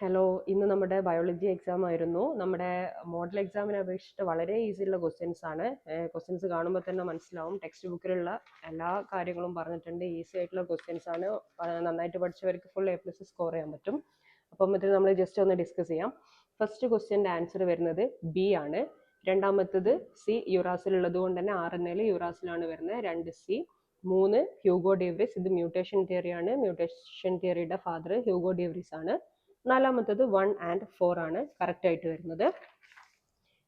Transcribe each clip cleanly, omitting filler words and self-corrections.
Hello, ഇന്ന് നമ്മുടെ biology exam ആയിരുന്നു. നമ്മുടെ മോഡൽ എക്സാമിനെ അപേക്ഷിച്ചിട്ട് വളരെ ഈസിയുള്ള ക്വസ്റ്റ്യൻസ് ആണ്. ക്വസ്റ്റ്യൻസ് കാണുമ്പോൾ തന്നെ മനസ്സിലാവും, ടെക്സ്റ്റ് ബുക്കിലുള്ള എല്ലാ കാര്യങ്ങളും പറഞ്ഞിട്ടുണ്ട്. ഈസി ആയിട്ടുള്ള ക്വസ്റ്റ്യൻസ് ആണ്. നന്നായിട്ട് പഠിച്ചവർക്ക് ഫുൾ A+ സ്കോർ ചെയ്യാൻ പറ്റും. അപ്പം ഇത് നമ്മൾ ജസ്റ്റ് ഒന്ന് ഡിസ്കസ് ചെയ്യാം. ഫസ്റ്റ് ക്വസ്റ്റ്യൻ്റെ ആൻസർ വരുന്നത് ബി ആണ്. രണ്ടാമത്തത് സി, യുറാസിൽ ഉള്ളത് കൊണ്ട് തന്നെ RNA യുറാസിലാണ് വരുന്നത്. 2 സി. 3 ഹ്യൂഗോ ഡേവ്രിസ്, ഇത് മ്യൂട്ടേഷൻ തിയറിയാണ്. മ്യൂട്ടേഷൻ തിയറിയുടെ ഫാദർ ഹ്യൂഗോ ഡേവ്രിസ് ആണ്. നാലാമത്തത് 1 and 4 ആണ് കറക്റ്റ് ആയിട്ട് വരുന്നത്.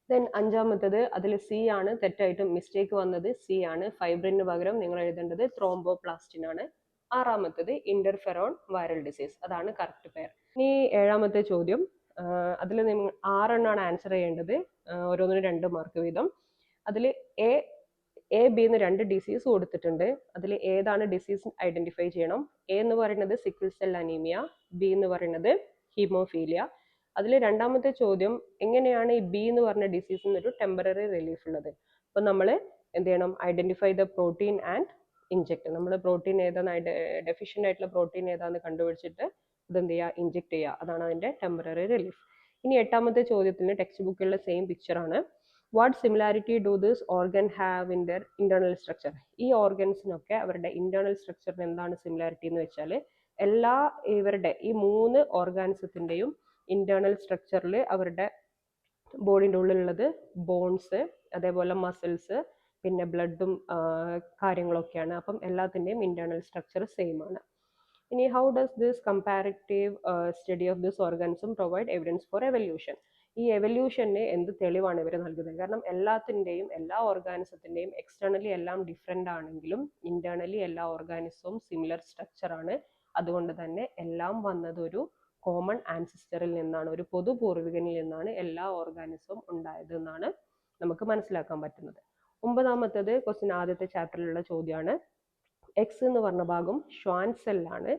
ദെൻ അഞ്ചാമത്തത് അതിൽ സി ആണ് തെറ്റായിട്ട് മിസ്റ്റേക്ക് വന്നത്. സി ആണ്. ഫൈബ്രിന് പകരം നിങ്ങൾ എഴുതേണ്ടത് ത്രോംബോപ്ലാസ്റ്റിൻ ആണ്. ആറാമത്തത് ഇന്റർഫെറോൺ വൈറൽ ഡിസീസ്, അതാണ് കറക്റ്റ് പെയർ. ഇനി ഏഴാമത്തെ ചോദ്യം, അതിൽ നിങ്ങൾ 6 ആൻസർ ചെയ്യേണ്ടത്. ഓരോന്നിനും 2 മാർക്ക് വീതം. അതിൽ എ ബി എന്ന് 2 ഡിസീസ് കൊടുത്തിട്ടുണ്ട്. അതിൽ ഏതാണ് ഡിസീസ് ഐഡന്റിഫൈ ചെയ്യണം. എ എന്ന് പറയുന്നത് സിക്കിൾ സെൽ അനീമിയ, ബി എന്ന് പറയുന്നത് ഹീമോഫീലിയ. അതിൽ രണ്ടാമത്തെ ചോദ്യം, എങ്ങനെയാണ് ഈ ബി എന്ന് പറഞ്ഞ ഡിസീസിന് ഒരു ടെമ്പററി റിലീഫ് ഉള്ളത്. അപ്പം നമ്മൾ എന്ത് ചെയ്യണം, identify the protein and inject. നമ്മൾ പ്രോട്ടീൻ ഏതാണ് ഡെഫിഷ്യൻ്റ് ആയിട്ടുള്ള പ്രോട്ടീൻ ഏതാണെന്ന് കണ്ടുപിടിച്ചിട്ട് ഇതെന്ത് ചെയ്യുക, ഇഞ്ചെക്ട് ചെയ്യുക. അതാണ് അതിൻ്റെ ടെമ്പററി റിലീഫ്. ഇനി എട്ടാമത്തെ ചോദ്യത്തിന് ടെക്സ്റ്റ് ബുക്കിലുള്ള സെയിം പിക്ചറാണ്. What similarity do this organ have in their internal structure. ഈ ഓർഗൻസിനൊക്കെ അവരുടെ ഇന്റേണൽ സ്ട്രക്ചറിന് എന്താണ് സിമിലാരിറ്റി എന്ന് വെച്ചാൽ, എല്ലാ ഇവരുടെ ഈ 3 ഓർഗാനിസത്തിൻ്റെയും ഇന്റേണൽ സ്ട്രക്ചറിൽ അവരുടെ ബോഡിൻ്റെ ഉള്ളിലുള്ളത് ബോൺസ്, അതേപോലെ മസിൽസ്, പിന്നെ ബ്ലഡും കാര്യങ്ങളൊക്കെയാണ്. അപ്പം എല്ലാത്തിൻ്റെയും ഇന്റേണൽ സ്ട്രക്ചർ സെയിം ആണ്. ഇനി how does this comparative study of this organism provide evidence four evolution. ഈ എവല്യൂഷന് എന്ത് തെളിവാണ് ഇവർ നൽകുന്നത്. കാരണം എല്ലാ ഓർഗാനിസത്തിൻ്റെയും എക്സ്റ്റേണലി എല്ലാം ഡിഫറെൻ്റ് ആണെങ്കിലും ഇന്റേണലി എല്ലാ ഓർഗാനിസവും സിമിലർ സ്ട്രക്ചർ ആണ്. അതുകൊണ്ട് തന്നെ എല്ലാം വന്നത് ഒരു കോമൺ ആൻസിസ്റ്ററിൽ നിന്നാണ്, ഒരു പൊതു പൂർവികനിൽ നിന്നാണ് എല്ലാ ഓർഗാനിസവും ഉണ്ടായത് എന്നാണ് നമുക്ക് മനസ്സിലാക്കാൻ പറ്റുന്നത്. 9ാമത്തത് ക്വസ്റ്റ്യൻ ആദ്യത്തെ ചാപ്റ്ററിലുള്ള ചോദ്യമാണ്. എക്സ് എന്ന് പറഞ്ഞ ഭാഗം ഷ്വാൻ സെല്ലാണ്.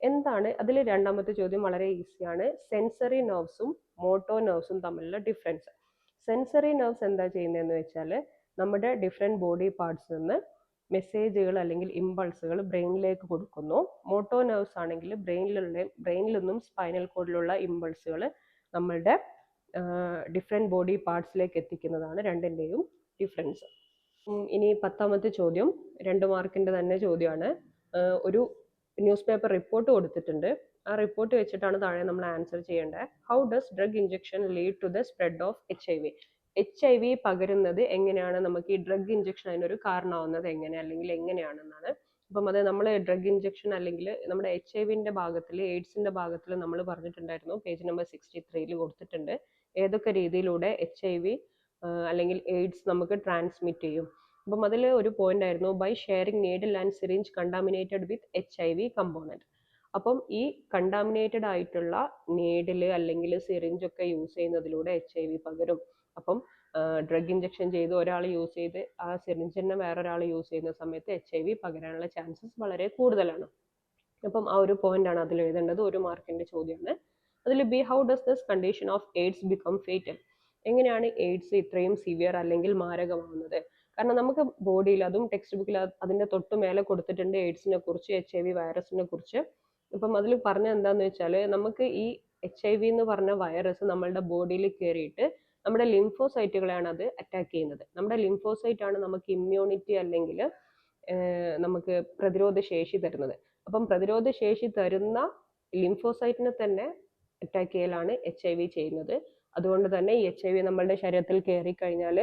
എന്താണ് അതിൽ രണ്ടാമത്തെ ചോദ്യം വളരെ ഈസിയാണ്. സെൻസറി നെർവ്സും മോട്ടോ നെർവ്സും തമ്മിലുള്ള ഡിഫറൻസ്. സെൻസറി നെർവ്സ് എന്താ ചെയ്യുന്നതെന്ന് വെച്ചാൽ, നമ്മുടെ ഡിഫറെൻറ്റ് ബോഡി പാർട്സ് നിന്ന് മെസ്സേജുകൾ അല്ലെങ്കിൽ ഇമ്പൾസുകൾ ബ്രെയിനിലേക്ക് കൊടുക്കുന്നു. മോട്ടോ നെർവ്സ് ആണെങ്കിൽ ബ്രെയിനിൽ നിന്നും സ്പൈനൽ കോഡിലുള്ള ഇമ്പൾസുകൾ നമ്മളുടെ ഡിഫറെൻറ്റ് ബോഡി പാർട്സിലേക്ക് എത്തിക്കുന്നതാണ് രണ്ടിൻ്റെയും ഡിഫറൻസ്. ഇനി 10ാമത്തെ ചോദ്യം 2 മാർക്കിൻ്റെ തന്നെ ചോദ്യമാണ്. ഒരു ന്യൂസ് പേപ്പർ റിപ്പോർട്ട് കൊടുത്തിട്ടുണ്ട്. ആ റിപ്പോർട്ട് വെച്ചിട്ടാണ് താഴെ നമ്മൾ ആൻസർ ചെയ്യേണ്ടത്. How does drug injection lead to the spread of HIV. HIV പകരുന്നത് എങ്ങനെയാണ്, നമുക്ക് ഈ ഡ്രഗ് ഇഞ്ചക്ഷൻ അതിനൊരു കാരണമാവുന്നത് എങ്ങനെ, അല്ലെങ്കിൽ എങ്ങനെയാണെന്നാണ്. അപ്പം അത് നമ്മൾ ഡ്രഗ് ഇഞ്ചക്ഷൻ അല്ലെങ്കിൽ നമ്മുടെ HIV ഭാഗത്തിൽ, എയ്ഡ്സിൻ്റെ ഭാഗത്തിൽ നമ്മൾ പറഞ്ഞിട്ടുണ്ടായിരുന്നു. പേജ് നമ്പർ 63 കൊടുത്തിട്ടുണ്ട്. ഏതൊക്കെ രീതിയിലൂടെ HIV അല്ലെങ്കിൽ എയ്ഡ്സ് നമുക്ക് ട്രാൻസ്മിറ്റ് ചെയ്യും. അപ്പം അതിൽ ഒരു പോയിന്റ് ആയിരുന്നു, by sharing needle and syringe contaminated with HIV component. അപ്പം ഈ കണ്ടാമിനേറ്റഡ് ആയിട്ടുള്ള നീഡിൽ അല്ലെങ്കിൽ സിറിഞ്ച് ഒക്കെ യൂസ് ചെയ്യുന്നതിലൂടെ HIV പകരും. അപ്പം ഡ്രഗ് ഇഞ്ചക്ഷൻ ചെയ്ത് ഒരാൾ യൂസ് ചെയ്ത് ആ സിറിഞ്ച് തന്നെ വേറൊരാൾ യൂസ് ചെയ്യുന്ന സമയത്ത് HIV പകരാനുള്ള ചാൻസസ് വളരെ കൂടുതലാണ്. അപ്പം ആ ഒരു പോയിന്റാണ് അതിൽ എഴുതേണ്ടത്. 1 മാർക്കിന്റെ ചോദ്യമാണ്. അതിൽ B, how does this condition of AIDS become fatal. എങ്ങനെയാണ് എയ്ഡ്സ് ഇത്രയും സിവിയർ അല്ലെങ്കിൽ മാരകമാവുന്നത്. കാരണം നമുക്ക് ബോഡിയിൽ, അതും ടെക്സ്റ്റ് ബുക്കിൽ അതിൻ്റെ തൊട്ട് മേലെ കൊടുത്തിട്ടുണ്ട് എയ്ഡ്സിനെ കുറിച്ച്, HIV വൈറസിനെ കുറിച്ച്. അപ്പം അതിൽ പറഞ്ഞ എന്താണെന്ന് വെച്ചാൽ, നമുക്ക് ഈ HIV എന്ന് പറഞ്ഞ വൈറസ് നമ്മളുടെ ബോഡിയിൽ കയറിയിട്ട് നമ്മുടെ ലിംഫോസൈറ്റുകളെയാണ് അത് അറ്റാക്ക് ചെയ്യുന്നത്. നമ്മുടെ ലിംഫോസൈറ്റ് ആണ് നമുക്ക് ഇമ്മ്യൂണിറ്റി അല്ലെങ്കിൽ നമുക്ക് പ്രതിരോധ ശേഷി തരുന്നത്. അപ്പം പ്രതിരോധ ശേഷി തരുന്ന ലിംഫോസൈറ്റിനെ തന്നെ അറ്റാക്ക് ചെയ്യലാണ് HIV ചെയ്യുന്നത്. അതുകൊണ്ട് തന്നെ ഈ HIV നമ്മളുടെ ശരീരത്തിൽ കയറി കഴിഞ്ഞാൽ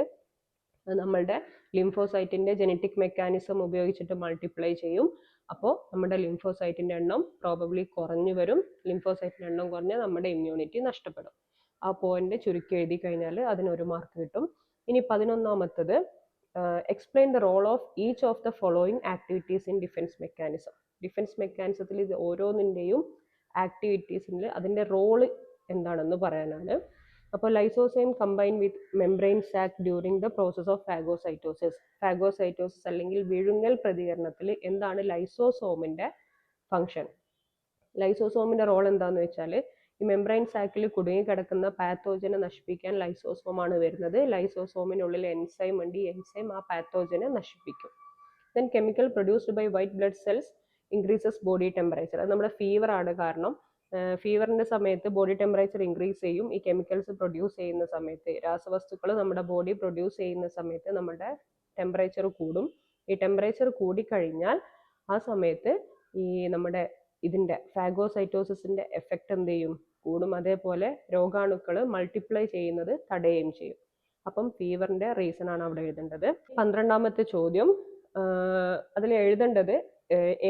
നമ്മളുടെ ലിംഫോസൈറ്റിന്റെ ജനറ്റിക് മെക്കാനിസം ഉപയോഗിച്ചിട്ട് മൾട്ടിപ്ലൈ ചെയ്യും. അപ്പോൾ നമ്മുടെ ലിംഫോസൈറ്റിന്റെ എണ്ണം പ്രോബബ്ലി കുറഞ്ഞു വരും. ലിംഫോസൈറ്റിന്റെ എണ്ണം കുറഞ്ഞാൽ നമ്മുടെ ഇമ്മ്യൂണിറ്റി നഷ്ടപ്പെടും. ആ പോയിന്റ് ചുരുക്കി എഴുതി കഴിഞ്ഞാൽ അതിന് 1 മാർക്ക് കിട്ടും. ഇനി 11ാമത്തത്, explain the role of each of the following activities in defence mechanism. Defence മെക്കാനിസത്തിൽ ഇത് ഓരോന്നിൻ്റെയും ആക്ടിവിറ്റീസിൽ അതിൻ്റെ റോള് എന്താണെന്ന് പറയാനാണ്. അപ്പോൾ lysozyme combine with membrane sac during the process of phagocytosis. Phagocytosis അല്ലെങ്കിൽ വിഴുങ്ങൽ പ്രതികരണത്തിൽ എന്താണ് ലൈസോസോമിൻ്റെ ഫങ്ഷൻ. ലൈസോസോമിൻ്റെ റോൾ എന്താണെന്ന് വെച്ചാൽ, ഈ മെംബ്രെയിൻ സാക്കിൽ കുടുങ്ങി കിടക്കുന്ന പാത്തോജനെ നശിപ്പിക്കാൻ ലൈസോസോമാണ് വരുന്നത്. ലൈസോസോമിനുള്ളിൽ എൻസൈം ഉണ്ട്. ഈ എൻസൈം ആ പാത്തോജനെ നശിപ്പിക്കും. Then chemical produced by white blood cells increases body temperature. അത് നമ്മുടെ ഫീവർ ആണ് കാരണം. ഫീവറിൻ്റെ സമയത്ത് ബോഡി ടെമ്പറേച്ചർ ഇൻക്രീസ് ചെയ്യും. ഈ കെമിക്കൽസ് പ്രൊഡ്യൂസ് ചെയ്യുന്ന സമയത്ത്, രാസവസ്തുക്കൾ നമ്മുടെ ബോഡി പ്രൊഡ്യൂസ് ചെയ്യുന്ന സമയത്ത് നമ്മുടെ ടെമ്പറേച്ചർ കൂടും. ഈ ടെമ്പറേച്ചർ കൂടിക്കഴിഞ്ഞാൽ ആ സമയത്ത് ഈ നമ്മുടെ ഇതിൻ്റെ ഫാഗോസൈറ്റോസിസിൻ്റെ എഫക്റ്റ് എന്ത് ചെയ്യും, കൂടും. അതേപോലെ രോഗാണുക്കൾ മൾട്ടിപ്ലൈ ചെയ്യുന്നത് തടയുകയും ചെയ്യും. അപ്പം ഫീവറിൻ്റെ റീസൺ ആണ് അവിടെ എഴുതേണ്ടത്. 12ാമത്തെ ചോദ്യം, അതിൽ എഴുതേണ്ടത്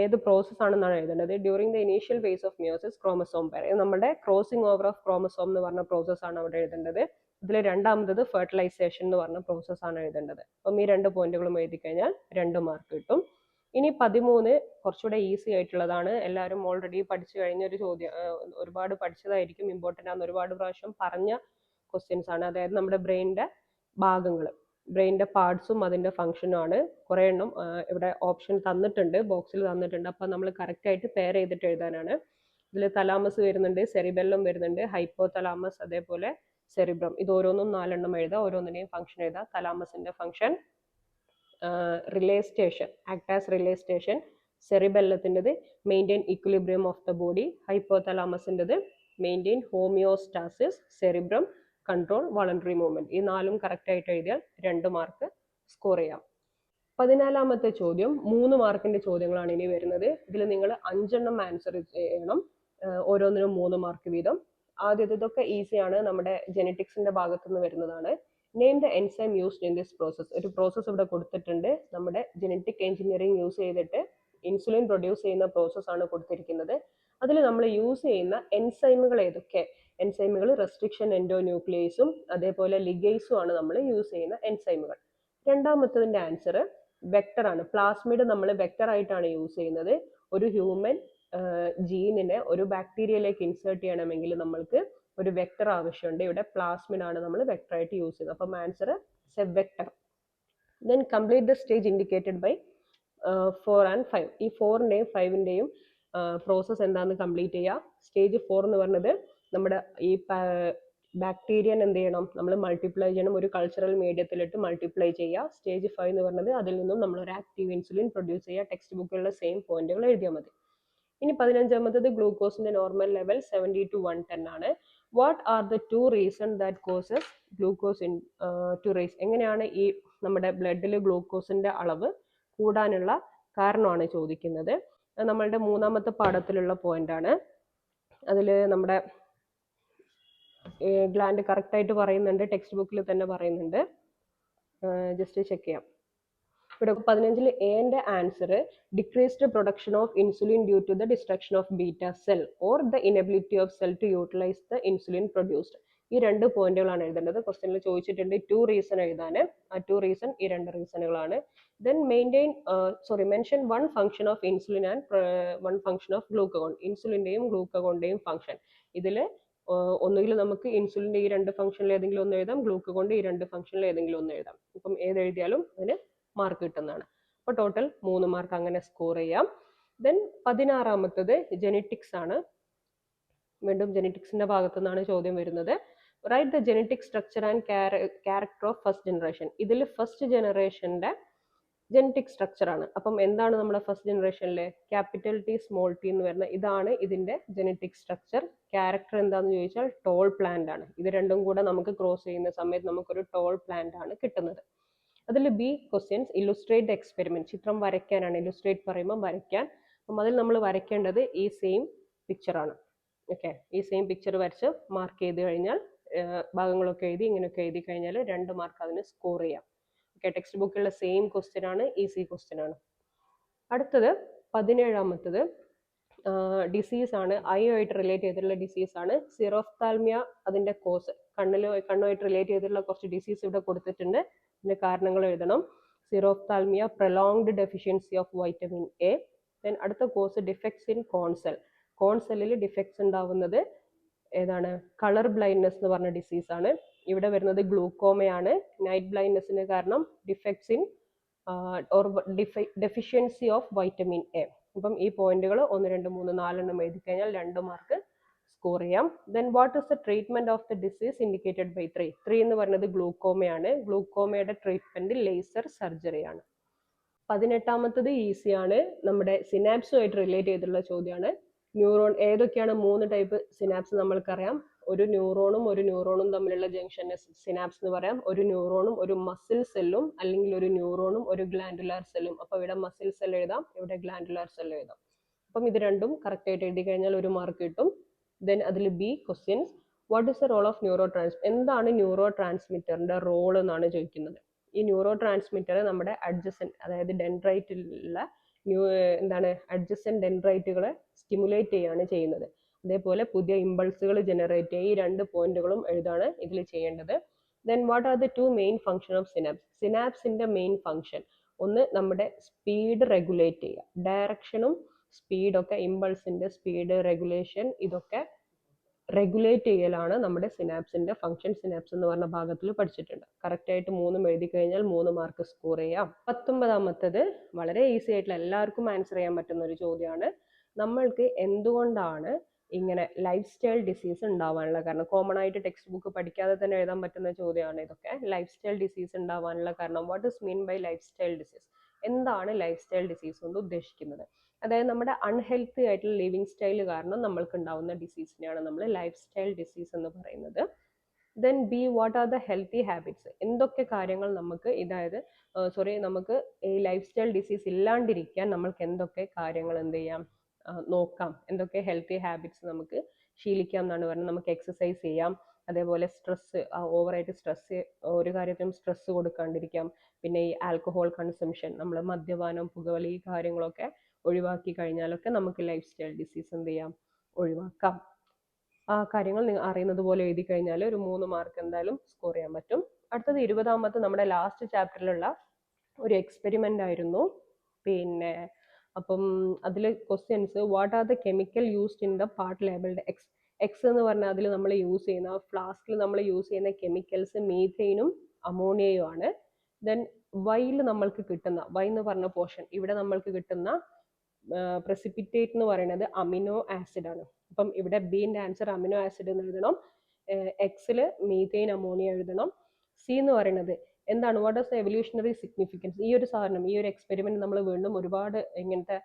ഏത് പ്രോസസ് ആണെന്നാണ് എഴുതേണ്ടത്. During the initial face of meiosis chromosome pair, നമ്മുടെ ക്രോസിംഗ് ഓവർ ഓഫ് ക്രോമസോം എന്ന് പറഞ്ഞ പ്രോസസ് ആണ് അവിടെ എഴുതേണ്ടത്. ഇതിൽ രണ്ടാമത്തത് ഫെർട്ടിലൈസേഷൻ എന്ന് പറഞ്ഞ പ്രോസസ് ആണ് എഴുതേണ്ടത്. അപ്പം ഈ 2 പോയിന്റുകളും എഴുതി കഴിഞ്ഞാൽ 2 മാർക്ക് കിട്ടും. ഇനി 13 കുറച്ചുകൂടെ ഈസി ആയിട്ടുള്ളതാണ്. എല്ലാവരും ഓൾറെഡി പഠിച്ചു കഴിഞ്ഞൊരു ചോദ്യം, ഒരുപാട് പഠിച്ചതായിരിക്കും, ഇമ്പോർട്ടൻ്റ് ആണ്, ഒരുപാട് പ്രാവശ്യം പറഞ്ഞ ക്വസ്റ്റ്യൻസ് ആണ്. അതായത് നമ്മുടെ ബ്രെയിനിൻ്റെ ഭാഗങ്ങൾ, ബ്രെയിനിൻ്റെ പാർട്സും അതിൻ്റെ ഫംഗ്ഷനും ആണ്. കുറേ എണ്ണം ഇവിടെ ഓപ്ഷൻ തന്നിട്ടുണ്ട്, ബോക്സിൽ തന്നിട്ടുണ്ട്. അപ്പം നമ്മൾ കറക്റ്റായിട്ട് പെയർ ചെയ്തിട്ട് എഴുതാനാണ്. ഇതിൽ തലാമസ് വരുന്നുണ്ട്, സെറിബെല്ലം വരുന്നുണ്ട്, ഹൈപ്പോ തലാമസ്, അതേപോലെ സെറിബ്രം. ഇത് ഓരോന്നും 4 എണ്ണം എഴുതുക, ഓരോന്നിനെയും ഫംഗ്ഷൻ എഴുതുക. തലാമസിൻ്റെ function relay station, act as relay station. സെറിബെല്ലത്തിൻ്റെത് maintain equilibrium of the body. ഹൈപ്പോ തലാമസിൻ്റെത് maintain homeostasis. Cerebrum control voluntary movement. ഈ 4ഉം കറക്റ്റ് ആയിട്ട് എഴുതിയാൽ 2 മാർക്ക് സ്കോർ ചെയ്യാം. 14ാമത്തെ ചോദ്യം 3 മാർക്കിന്റെ ചോദ്യങ്ങളാണ് ഇനി വരുന്നത്. ഇതിൽ നിങ്ങൾ 5 എണ്ണം ആൻസർ ചെയ്യണം, ഓരോന്നിനും 3 മാർക്ക് വീതം. ആദ്യത്തെ ഇതൊക്കെ ഈസിയാണ്, നമ്മുടെ ജെനറ്റിക്സിന്റെ ഭാഗത്തുനിന്ന് വരുന്നതാണ്. Name the enzyme used in this process. ഒരു പ്രോസസ്സ് ഇവിടെ കൊടുത്തിട്ടുണ്ട്. നമ്മുടെ ജെനറ്റിക് എഞ്ചിനീയറിംഗ് യൂസ് ചെയ്തിട്ട് ഇൻസുലിൻ പ്രൊഡ്യൂസ് ചെയ്യുന്ന പ്രോസസ്സാണ് കൊടുത്തിരിക്കുന്നത്. അതിൽ നമ്മൾ യൂസ് ചെയ്യുന്ന എൻസൈമുകൾ ഏതൊക്കെ? എൻസൈമുകൾ റെസ്ട്രിക്ഷൻ എൻഡോന്യൂക്ലിയേസും അതേപോലെ ലിഗേസും ആണ് നമ്മൾ യൂസ് ചെയ്യുന്ന എൻസൈമുകൾ. രണ്ടാമത്തതിൻ്റെ ആൻസർ വെക്ടർ ആണ്. പ്ലാസ്മിഡ് നമ്മൾ വെക്ടർ ആയിട്ടാണ് യൂസ് ചെയ്യുന്നത്. ഒരു ഹ്യൂമൻ ജീനിനെ ഒരു ബാക്ടീരിയയിലേക്ക് ഇൻസേർട്ട് ചെയ്യണമെങ്കിൽ നമ്മൾക്ക് ഒരു വെക്ടർ ആവശ്യമുണ്ട്. ഇവിടെ പ്ലാസ്മിഡ് ആണ് നമ്മൾ വെക്ടർ ആയിട്ട് യൂസ് ചെയ്യുന്നത്. അപ്പം ആൻസർ സെബ് vector. Then complete the stage indicated by 4 and 5. ഈ 4ന്റെയും 5ന്റെയും പ്രോസസ്സ് എന്താണെന്ന് കംപ്ലീറ്റ് ചെയ്യുക. സ്റ്റേജ് 4 എന്ന് പറഞ്ഞത് നമ്മുടെ ഈ ബാക്ടീരിയൻ എന്ത് ചെയ്യണം, നമ്മൾ മൾട്ടിപ്ലൈ ചെയ്യണം, ഒരു കൾച്ചറൽ മീഡിയത്തിലിട്ട് മൾട്ടിപ്ലൈ ചെയ്യുക. സ്റ്റേജ് 5 എന്ന് പറഞ്ഞത് അതിൽ നിന്നും നമ്മൾ ഒരു ആക്റ്റീവ് ഇൻസുലിൻ പ്രൊഡ്യൂസ് ചെയ്യുക. ടെക്സ്റ്റ് ബുക്കിലുള്ള സെയിം പോയിന്റുകൾ എഴുതിയാൽ മതി. ഇനി 15ാമത്തത് ഗ്ലൂക്കോസിന്റെ നോർമൽ ലെവൽ 70 to 110 ആണ്. What are the 2 reason that causes glucose in to rise? എങ്ങനെയാണ് ഈ നമ്മുടെ ബ്ലഡിൽ ഗ്ലൂക്കോസിന്റെ അളവ് കൂടാനുള്ള കാരണമാണ് ചോദിക്കുന്നത്. നമ്മളുടെ 3ാമത്തെ പാഠത്തിലുള്ള പോയിന്റ് ആണ്. അതിൽ നമ്മുടെ ഗ്ലാൻഡ് കറക്റ്റായിട്ട് പറയുന്നുണ്ട്, ടെക്സ്റ്റ് ബുക്കിൽ തന്നെ പറയുന്നുണ്ട്. ജസ്റ്റ് ചെക്ക് ചെയ്യാം. ഇവിടെ 15ൽ എന്റെ answer decreased production of insulin due to the destruction of beta cell or the inability of cell to utilise the insulin produced. ഈ 2 പോയിന്റുകളാണ് എഴുതേണ്ടത്. ക്വസ്റ്റ്യനിൽ ചോദിച്ചിട്ടുണ്ട് 2 റീസൺ എഴുതാൻ. ആ 2 റീസൺ ഈ 2 റീസണുകളാണ്. Then mention 1 function of insulin and 1 function of glucagon. ഇൻസുലിന്റെയും ഗ്ലൂക്കഗോണിന്റെയും ഫംഗ്ഷൻ. ഇതിൽ ഒന്നുകിൽ നമുക്ക് ഇൻസുലിന്റെ ഈ 2 ഫംഗ്ഷനിൽ ഏതെങ്കിലും ഒന്ന് എഴുതാം, ഗ്ലൂക്കഗോണിന്റെ ഈ 2 ഫംഗ്ഷനിൽ ഏതെങ്കിലും ഒന്ന് എഴുതാം. ഇപ്പം ഏത് എഴുതിയാലും അതിന് മാർക്ക് കിട്ടുന്നതാണ്. അപ്പോൾ ടോട്ടൽ 3 മാർക്ക് അങ്ങനെ സ്കോർ ചെയ്യാം. ദെൻ 16ാമത്തത് ജെനറ്റിക്സ് ആണ്. വീണ്ടും ജെനറ്റിക്സിന്റെ ഭാഗത്തു നിന്നാണ് ചോദ്യം വരുന്നത്. Write the genetic structure and character of first generation. ഇതിൽ ഫസ്റ്റ് ജനറേഷന്റെ ജെനറ്റിക് സ്ട്രക്ചർ ആണ്. അപ്പം എന്താണ് നമ്മുടെ ഫസ്റ്റ് ജനറേഷനിലെ ക്യാപിറ്റൽ ടി സ്മോൾ ടി എന്ന് വരുന്ന ഇതാണ് ഇതിന്റെ ജെനറ്റിക് സ്ട്രക്ചർ. ക്യാരക്ടർ എന്താണെന്ന് ചോദിച്ചാൽ ടോൾ പ്ലാന്റ് ആണ്. ഇത് രണ്ടും കൂടെ നമുക്ക് ക്രോസ് ചെയ്യുന്ന സമയത്ത് നമുക്കൊരു ടോൾ പ്ലാന്റ് ആണ് കിട്ടുന്നത്. അതിൽ ബി ക്വസ്റ്റ്യൻസ് ഇല്ലുസ്ട്രേറ്റ് എക്സ്പെരിമെന്റ്. ചിത്രം വരയ്ക്കാനാണ്. ഇല്ലുസ്ട്രേറ്റ് പറയുമ്പോൾ വരയ്ക്കാൻ. അപ്പം അതിൽ നമ്മൾ വരയ്ക്കേണ്ടത് ഈ സെയിം പിക്ചറാണ്. ഓക്കെ, ഈ സെയിം പിക്ചർ വരച്ച് മാർക്ക് ചെയ്ത് കഴിഞ്ഞാൽ ഭാഗങ്ങളൊക്കെ എഴുതി ഇങ്ങനെയൊക്കെ എഴുതി കഴിഞ്ഞാൽ 2 മാർക്ക് അതിന് സ്കോർ ചെയ്യാം. ഓക്കെ, ടെക്സ്റ്റ് ബുക്കിലുള്ള സെയിം ക്വസ്റ്റ്യൻ ആണ്, ഈസി ക്വസ്റ്റ്യൻ ആണ്. അടുത്തത് 17ാമത്തത് ഡിസീസ് ആണ്. ഐയുമായിട്ട് റിലേറ്റ് ചെയ്തിട്ടുള്ള ഡിസീസ് ആണ്. സിറോഫ്താൽമിയ. അതിന്റെ കോസ് കണ്ണുമായിട്ട് റിലേറ്റ് ചെയ്തിട്ടുള്ള കുറച്ച് ഡിസീസ് ഇവിടെ കൊടുത്തിട്ടുണ്ട്. ഇതിന്റെ കാരണങ്ങൾ എഴുതണം. Xerophthalmia, prolonged deficiency of vitamin A. Then അടുത്ത കോസ് ഡിഫക്ട്സ് ഇൻ കോൺസെൽ. കോൺസെല്ലിൽ ഡിഫക്ട്സ് ഉണ്ടാവുന്നത് ഏതാണ്? കളർ ബ്ലൈൻഡ്നെസ് എന്ന് പറഞ്ഞ ഡിസീസ് ആണ്. ഇവിടെ വരുന്നത് ഗ്ലൂക്കോമയാണ്. നൈറ്റ് ബ്ലൈൻഡ്നെസ്സിന് കാരണം defects in or deficiency of vitamin A. അപ്പം ഈ പോയിന്റുകൾ 1, 2, 3, 4 എണ്ണം എഴുതി കഴിഞ്ഞാൽ 2 മാർക്ക് സ്കോർ ചെയ്യാം. Then what is the treatment of the disease indicated by 3? 3 എന്ന് പറയുന്നത് ഗ്ലൂക്കോമയാണ്. ഗ്ലൂക്കോമയുടെ ട്രീറ്റ്മെന്റ് ലേസർ സർജറിയാണ്. 18ാമത്തത് ഈസിയാണ്. നമ്മുടെ സിനാപ്സുമായിട്ട് റിലേറ്റ് ചെയ്തിട്ടുള്ള ചോദ്യമാണ്. ന്യൂറോൺ ഏതൊക്കെയാണ് 3 ടൈപ്പ് സിനാപ്സ് നമ്മൾക്കറിയാം. ഒരു ന്യൂറോണും തമ്മിലുള്ള ജംഗ്ഷനെ സിനാപ്സ് എന്ന് പറയാം. ഒരു ന്യൂറോണും ഒരു മസിൽ സെല്ലും അല്ലെങ്കിൽ ഒരു ന്യൂറോണും ഒരു ഗ്ലാൻഡുലാർ സെല്ലും. അപ്പോൾ ഇവിടെ മസിൽ സെൽ എഴുതാം, ഇവിടെ ഗ്ലാൻഡുലാർ സെൽ എഴുതാം. അപ്പം ഇത് രണ്ടും കറക്റ്റ് ആയിട്ട് എഴുതി കഴിഞ്ഞാൽ ഒരു മാർക്ക് കിട്ടും. ദെൻ അതിൽ B questions, what is the role of എന്താണ് ന്യൂറോ ട്രാൻസ്മിറ്ററിന്റെ റോൾ എന്നാണ് ചോദിക്കുന്നത്. ഈ ന്യൂറോ ട്രാൻസ്മിറ്റർ നമ്മുടെ അഡ്ജസന്റ്, അതായത് ഡെൻഡ്രൈറ്റിലുള്ള അഡ്ജസന്റ് ഡെൻഡ്രൈറ്റുകളെ സ്റ്റിമുലേറ്റ് ചെയ്യാണ് ചെയ്യുന്നത്. അതേപോലെ പുതിയ ഇമ്പൾസുകൾ ജനറേറ്റ് ചെയ്യുക. ഈ 2 പോയിന്റുകളും എഴുതാണ് ഇതിൽ ചെയ്യേണ്ടത്. Then what are the 2 main function of synapse? സിനാപ്സിന്റെ മെയിൻ ഫംഗ്ഷൻ ഒന്ന് നമ്മുടെ സ്പീഡ് റെഗുലേറ്റ് ചെയ്യുക. ഡയറക്ഷനും സ്പീഡൊക്കെ, ഇമ്പൾസിന്റെ സ്പീഡ്, റെഗുലേഷൻ, ഇതൊക്കെ റെഗുലേറ്റ് ചെയ്യലാണ് നമ്മുടെ സിനാപ്സിന്റെ ഫംഗ്ഷൻ. സിനാപ്സ് എന്ന് പറഞ്ഞ ഭാഗത്തിൽ പഠിച്ചിട്ടുണ്ട്. കറക്റ്റ് ആയിട്ട് 3 എഴുതി കഴിഞ്ഞാൽ 3 മാർക്ക് സ്കോർ ചെയ്യാം. 19ാമത്തത് വളരെ ഈസി ആയിട്ടുള്ള എല്ലാവർക്കും ആൻസർ ചെയ്യാൻ പറ്റുന്ന ഒരു ചോദ്യമാണ്. നമ്മൾക്ക് എന്തുകൊണ്ടാണ് ഇങ്ങനെ ലൈഫ് സ്റ്റൈൽ ഡിസീസ് ഉണ്ടാവാനുള്ള കാരണം? കോമൺ ആയിട്ട് ടെക്സ്റ്റ് ബുക്ക് പഠിക്കാതെ തന്നെ എഴുതാൻ പറ്റുന്ന ചോദ്യമാണ് ഇതൊക്കെ. ലൈഫ് സ്റ്റൈൽ ഡിസീസ് ഉണ്ടാവാനുള്ള കാരണം, what is mean by lifestyle disease? എന്താണ് ലൈഫ് സ്റ്റൈൽ ഡിസീസ് കൊണ്ട് ഉദ്ദേശിക്കുന്നത്? അതായത് നമ്മുടെ അൺഹെൽത്തി ആയിട്ടുള്ള ലിവിങ് സ്റ്റൈൽ കാരണം നമ്മൾക്ക് ഉണ്ടാവുന്ന ഡിസീസിനെയാണ് നമ്മൾ ലൈഫ് സ്റ്റൈൽ ഡിസീസ് എന്ന് പറയുന്നത്. Then B, what are the healthy habits? എന്തൊക്കെ കാര്യങ്ങൾ നമുക്ക് നമുക്ക് ഈ ലൈഫ് സ്റ്റൈൽ ഡിസീസ് ഇല്ലാണ്ടിരിക്കാൻ നമ്മൾക്ക് എന്തൊക്കെ കാര്യങ്ങൾ എന്ത് ചെയ്യാം, നോക്കാം, എന്തൊക്കെ ഹെൽത്തി ഹാബിറ്റ്സ് നമുക്ക് ശീലിക്കാം എന്നാണ് പറയുന്നത്. നമുക്ക് എക്സസൈസ് ചെയ്യാം, അതേപോലെ സ്ട്രെസ്, ഓവറായിട്ട് സ്ട്രെസ്, ഒരു കാര്യത്തിനും സ്ട്രെസ് കൊടുക്കാണ്ടിരിക്കാം. പിന്നെ ഈ ആൽക്കഹോൾ കൺസംഷൻ, നമ്മൾ മദ്യപാനം, പുകവലി, ഈ കാര്യങ്ങളൊക്കെ ഒഴിവാക്കി കഴിഞ്ഞാലൊക്കെ നമുക്ക് ലൈഫ് സ്റ്റൈൽ ഡിസീസ് എന്ത് ചെയ്യാം, ഒഴിവാക്കാം. ആ കാര്യങ്ങൾ നിങ്ങൾ അറിയുന്നത് പോലെ എഴുതി കഴിഞ്ഞാൽ ഒരു 3 മാർക്ക് എന്തായാലും സ്കോർ ചെയ്യാൻ പറ്റും. അടുത്തത് 20ാമത്തെ നമ്മുടെ ലാസ്റ്റ് ചാപ്റ്ററിലുള്ള ഒരു എക്സ്പെരിമെന്റ് ആയിരുന്നു. പിന്നെ അപ്പം അതിൽ questions, what are the chemical used in the part labelled X? X എന്ന് പറഞ്ഞാൽ അതിൽ നമ്മൾ യൂസ് ചെയ്യുന്ന ഫ്ലാസ്കിൽ നമ്മൾ യൂസ് ചെയ്യുന്ന കെമിക്കൽസ് മീഥെയിനും അമോണിയയും ആണ്. ദെൻ വൈയിൽ നമ്മൾക്ക് കിട്ടുന്ന, വൈ എന്ന് പറഞ്ഞ പോർഷൻ, ഇവിടെ നമ്മൾക്ക് കിട്ടുന്ന പ്രസിപ്പിറ്റേറ്റ് എന്ന് പറയുന്നത് അമിനോ ആസിഡ് ആണ്. അപ്പം ഇവിടെ ബിന്റെ ആൻസർ അമിനോ ആസിഡ് എന്ന് എഴുതണം. എക്സിൽ മീഥെയിൻ അമോണിയ എഴുതണം. സി എന്ന് പറയുന്നത് എന്താണ്, what is the evolutionary significance? ഈ ഒരു സാധനം, ഈ ഒരു എക്സ്പെരിമെന്റ് നമ്മൾ വീണ്ടും ഒരുപാട് ഇങ്ങനത്തെ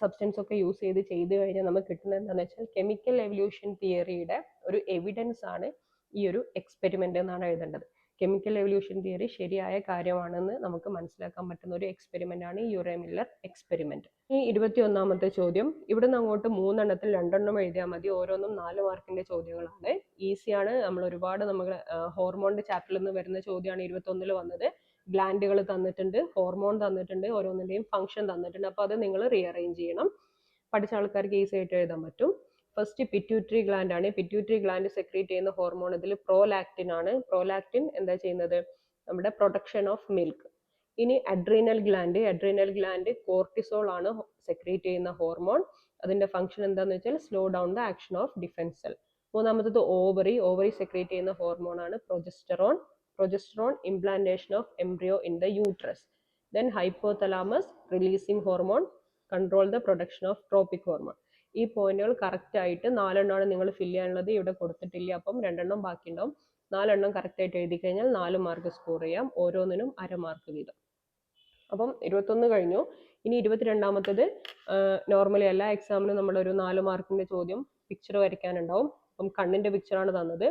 സബ്സ്റ്റൻസ് ഒക്കെ യൂസ് ചെയ്ത് കഴിഞ്ഞാൽ നമുക്ക് കിട്ടുന്നത് എന്താണെന്ന് വെച്ചാൽ കെമിക്കൽ എവല്യൂഷൻ തിയറിയുടെ ഒരു എവിഡൻസ് ആണ് ഈ ഒരു എക്സ്പെരിമെന്റ് എന്നാണ് എഴുതേണ്ടത്. കെമിക്കൽ എവല്യൂഷൻ തിയറി ശരിയായ കാര്യമാണെന്ന് നമുക്ക് മനസ്സിലാക്കാൻ പറ്റുന്ന ഒരു എക്സ്പെരിമെന്റ് ആണ് യൂറേ മില്ലർ എക്സ്പെരിമെന്റ്. ഈ 21ാമത്തെ ചോദ്യം, ഇവിടുന്ന് അങ്ങോട്ട് 3 എണ്ണത്തിൽ 2 എണ്ണം എഴുതിയാൽ മതി. ഓരോന്നും 4 മാർക്കിന്റെ ചോദ്യങ്ങളാണ്. ഈസിയാണ്. നമ്മൾ ഒരുപാട് ഹോർമോണിന്റെ ചാപ്റ്ററിൽ നിന്ന് വരുന്ന ചോദ്യമാണ് 21ൽ വന്നത്. ഗ്ലാൻഡുകൾ തന്നിട്ടുണ്ട്, ഹോർമോൺ തന്നിട്ടുണ്ട്, ഓരോന്നിന്റെയും ഫംഗ്ഷൻ തന്നിട്ടുണ്ട്. അപ്പോൾ അത് നിങ്ങൾ റീഅറേഞ്ച് ചെയ്യണം. പഠിച്ച ആൾക്കാർക്ക് ഈസി ആയിട്ട് എഴുതാൻ പറ്റും. ഫസ്റ്റ് പിറ്റ്യൂട്ടറി ഗ്ലാൻഡ് ആണ്. പിറ്റ്യൂട്ടറി ഗ്ലാൻഡ് സെക്രീറ്റ് ചെയ്യുന്ന ഹോർമോൺ ഇതിൽ പ്രോലാക്റ്റിൻ ആണ്. പ്രോലാക്റ്റിൻ എന്താ ചെയ്യുന്നത്, നമ്മുടെ പ്രൊഡക്ഷൻ ഓഫ് മിൽക്ക്. ഇനി അഡ്രീനൽ ഗ്ലാൻഡ് കോർട്ടിസോൾ ആണ് സെക്രീറ്റ് ചെയ്യുന്ന ഹോർമോൺ. അതിന്റെ ഫംഗ്ഷൻ എന്താണെന്ന് വെച്ചാൽ slow down the action of defence cell. മൂന്നാമത്തത് ഓവറി സെക്രീറ്റ് ചെയ്യുന്ന ഹോർമോൺ ആണ് progesterone implantation of embryo in the uterus. Then hypothalamus releasing hormone control the production of tropic hormone. ഈ പോയിന്റുകൾ കറക്റ്റ് ആയിട്ട് 4 എണ്ണമാണ് നിങ്ങൾ ഫില്ല് ചെയ്യാനുള്ളത്. ഇവിടെ കൊടുത്തിട്ടില്ല, അപ്പം 2 എണ്ണം ബാക്കിയുണ്ടാവും. 4 എണ്ണം കറക്റ്റ് ആയിട്ട് എഴുതി കഴിഞ്ഞാൽ 4 മാർക്ക് സ്കോർ ചെയ്യാം. ഓരോന്നിനും 1/2 മാർക്ക് വീതം. അപ്പം 21 കഴിഞ്ഞു. ഇനി 22ാമത്തത് നോർമലി എല്ലാ എക്സാമിനും നമ്മളൊരു 4 മാർക്കിന്റെ ചോദ്യം പിക്ചർ വരയ്ക്കാനുണ്ടാവും. അപ്പം കണ്ണിന്റെ പിക്ചറാണ് തന്നത്.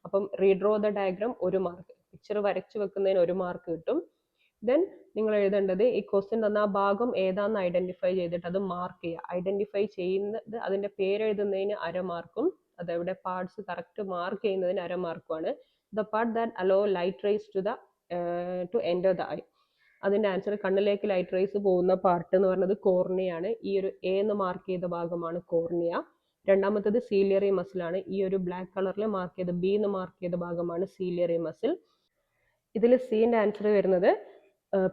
അപ്പം redraw the diagram 1 mark. Picture വരച്ചു വെക്കുന്നതിന് 1 മാർക്ക് കിട്ടും. ദെൻ നിങ്ങൾ എഴുതേണ്ടത് ഈ ക്വസ്റ്റ്യൻ തന്ന ആ ഭാഗം ഏതാണെന്ന് ഐഡന്റിഫൈ ചെയ്തിട്ട് അത് മാർക്ക് ചെയ്യുക. ഐഡന്റിഫൈ ചെയ്യുന്നത് അതിന്റെ പേര് എഴുതുന്നതിന് 1/2 മാർക്കും അതെവിടെ പാർട്സ് കറക്റ്റ് മാർക്ക് ചെയ്യുന്നതിന് 1/2 മാർക്കുമാണ്. The part that allow light rays to enter the eye. അതിന്റെ ആൻസർ കണ്ണിലേക്ക് ലൈറ്റ് റേസ് പോകുന്ന പാർട്ട് എന്ന് പറയുന്നത് കോർണിയാണ്. ഈ ഒരു എ എന്ന് മാർക്ക് ചെയ്ത ഭാഗമാണ് കോർണിയ. രണ്ടാമത്തത് സീലിയറി മസിലാണ്. ഈ ഒരു ബ്ലാക്ക് കളറിൽ മാർക്ക് ചെയ്ത ബി എന്ന് മാർക്ക് ചെയ്ത ഭാഗമാണ് സീലിയറി മസിൽ. ഇതിൽ സിന്റെ ആൻസർ വരുന്നത്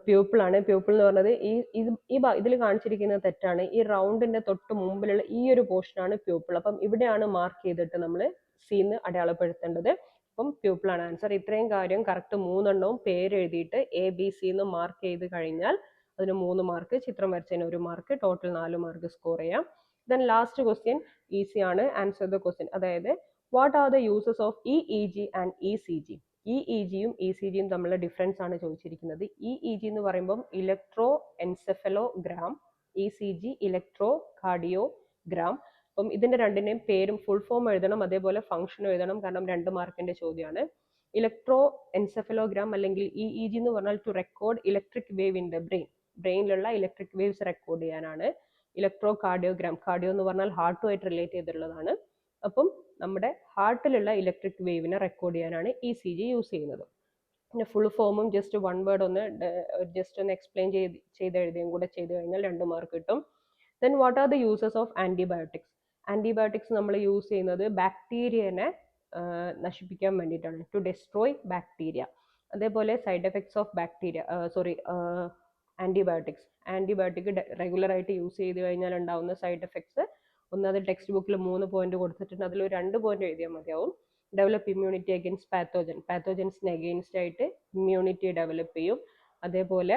പ്യൂപ്പിൾ ആണ്. പ്യൂപ്പിൾ എന്ന് പറഞ്ഞത് ഇതിൽ കാണിച്ചിരിക്കുന്നത് തെറ്റാണ്. ഈ റൗണ്ടിന്റെ തൊട്ട് മുമ്പിലുള്ള ഈ ഒരു പോർഷൻ ആണ് പ്യൂപ്പിൾ. അപ്പം ഇവിടെയാണ് മാർക്ക് ചെയ്തിട്ട് നമ്മൾ സിന്ന് അടയാളപ്പെടുത്തേണ്ടത്. അപ്പം പ്യൂപ്പിൾ ആണ് ആൻസർ. ഇത്രയും കാര്യം കറക്റ്റ് 3 എണ്ണവും പേര് എഴുതിയിട്ട് ABC എന്ന് മാർക്ക് ചെയ്ത് കഴിഞ്ഞാൽ അതിന് 3 മാർക്ക്, ചിത്രം വരച്ചതിന് 1 മാർക്ക്, ടോട്ടൽ 4 മാർക്ക് സ്കോർ ചെയ്യാം. ദെൻ ലാസ്റ്റ് ക്വസ്റ്റ്യൻ ഈസി ആണ്. Answer the question. അതായത് what are the uses of EEG and ECG? EEGയും ECGയും തമ്മിലുള്ള ഡിഫറൻസ് ആണ് ചോദിച്ചിരിക്കുന്നത്. EEG എന്ന് പറയുമ്പം electroencephalogram, ECG electrocardiogram. അപ്പം ഇതിന്റെ രണ്ടിന്റെയും പേരും ഫുൾ ഫോം എഴുതണം, അതേപോലെ ഫംഗ്ഷനും എഴുതണം, കാരണം 2 മാർക്കിന്റെ ചോദ്യമാണ്. ഇലക്ട്രോ എൻസെഫലോഗ്രാം അല്ലെങ്കിൽ EEG എന്ന് പറഞ്ഞാൽ to record electric wave in the brain, ബ്രെയിനിലുള്ള ഇലക്ട്രിക് വേവ്സ് റെക്കോർഡ് ചെയ്യാനാണ്. ഇലക്ട്രോ കാർഡിയോഗ്രാം, കാർഡിയോ എന്ന് പറഞ്ഞാൽ ഹാർട്ടുമായിട്ട് റിലേറ്റ് ചെയ്തിട്ടുള്ളതാണ്. അപ്പം നമ്മുടെ ഹാർട്ടിലുള്ള ഇലക്ട്രിക് വേവിനെ റെക്കോർഡ് ചെയ്യാനാണ് ECG യൂസ് ചെയ്യുന്നത്. പിന്നെ ഫുൾ ഫോമും ജസ്റ്റ് 1 വേർഡ് ഒന്ന് ജസ്റ്റ് ഒന്ന് എക്സ്പ്ലെയിൻ ചെയ്ത് എഴുതുകയും കൂടെ ചെയ്ത് കഴിഞ്ഞാൽ 2 മാർക്ക് കിട്ടും. Then what are the uses of antibiotics? Antibiotics നമ്മൾ യൂസ് ചെയ്യുന്നത് ബാക്ടീരിയനെ നശിപ്പിക്കാൻ വേണ്ടിയിട്ടാണ്, ടു ഡെസ്ട്രോയ് ബാക്ടീരിയ. അതേപോലെ side effects of bacteria antibiotics, antibiotic regular ആയിട്ട് യൂസ് ചെയ്ത് കഴിഞ്ഞാൽ ഉണ്ടാവുന്ന സൈഡ് എഫക്ട്സ്, ഒന്നത് ടെക്സ്റ്റ് ബുക്കിൽ 3 പോയിന്റ് കൊടുത്തിട്ടുണ്ട്, അതിൽ 2 പോയിന്റ് എഴുതിയാൽ മതിയാവും. ഡെവലപ്പ് ഇമ്മ്യൂണിറ്റി അഗെയിൻസ്റ്റ് പാത്തോജൻസിന് അഗെയിൻസ്റ്റ് ആയിട്ട് ഇമ്മ്യൂണിറ്റി ഡെവലപ്പ് ചെയ്യും. അതേപോലെ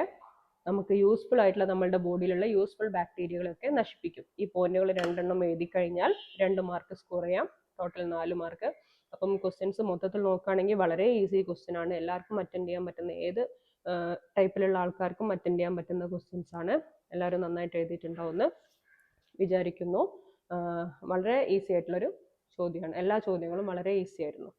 നമുക്ക് യൂസ്ഫുൾ ആയിട്ടുള്ള നമ്മളുടെ ബോഡിയിലുള്ള യൂസ്ഫുൾ ബാക്ടീരിയകളൊക്കെ നശിപ്പിക്കും. ഈ പോയിന്റുകൾ 2 എഴുതി കഴിഞ്ഞാൽ 2 മാർക്ക് സ്കോർ ചെയ്യാം, ടോട്ടൽ 4 മാർക്ക്. അപ്പം ക്വസ്റ്റ്യൻസ് മൊത്തത്തിൽ നോക്കുകയാണെങ്കിൽ വളരെ ഈസി ക്വസ്റ്റ്യൻ ആണ്, എല്ലാവർക്കും അറ്റൻഡ് ചെയ്യാൻ പറ്റുന്ന, ഏത് ടൈപ്പിലുള്ള ആൾക്കാർക്കും അറ്റൻഡ് ചെയ്യാൻ പറ്റുന്ന ക്വസ്റ്റ്യൻസ് ആണ്. എല്ലാവരും നന്നായിട്ട് എഴുതിയിട്ടുണ്ടാവുമെന്ന് വിചാരിക്കുന്നു. വളരെ ഈസി ആയിട്ടുള്ളൊരു ചോദ്യമാണ്, എല്ലാ ചോദ്യങ്ങളും വളരെ ഈസി ആയിരുന്നു.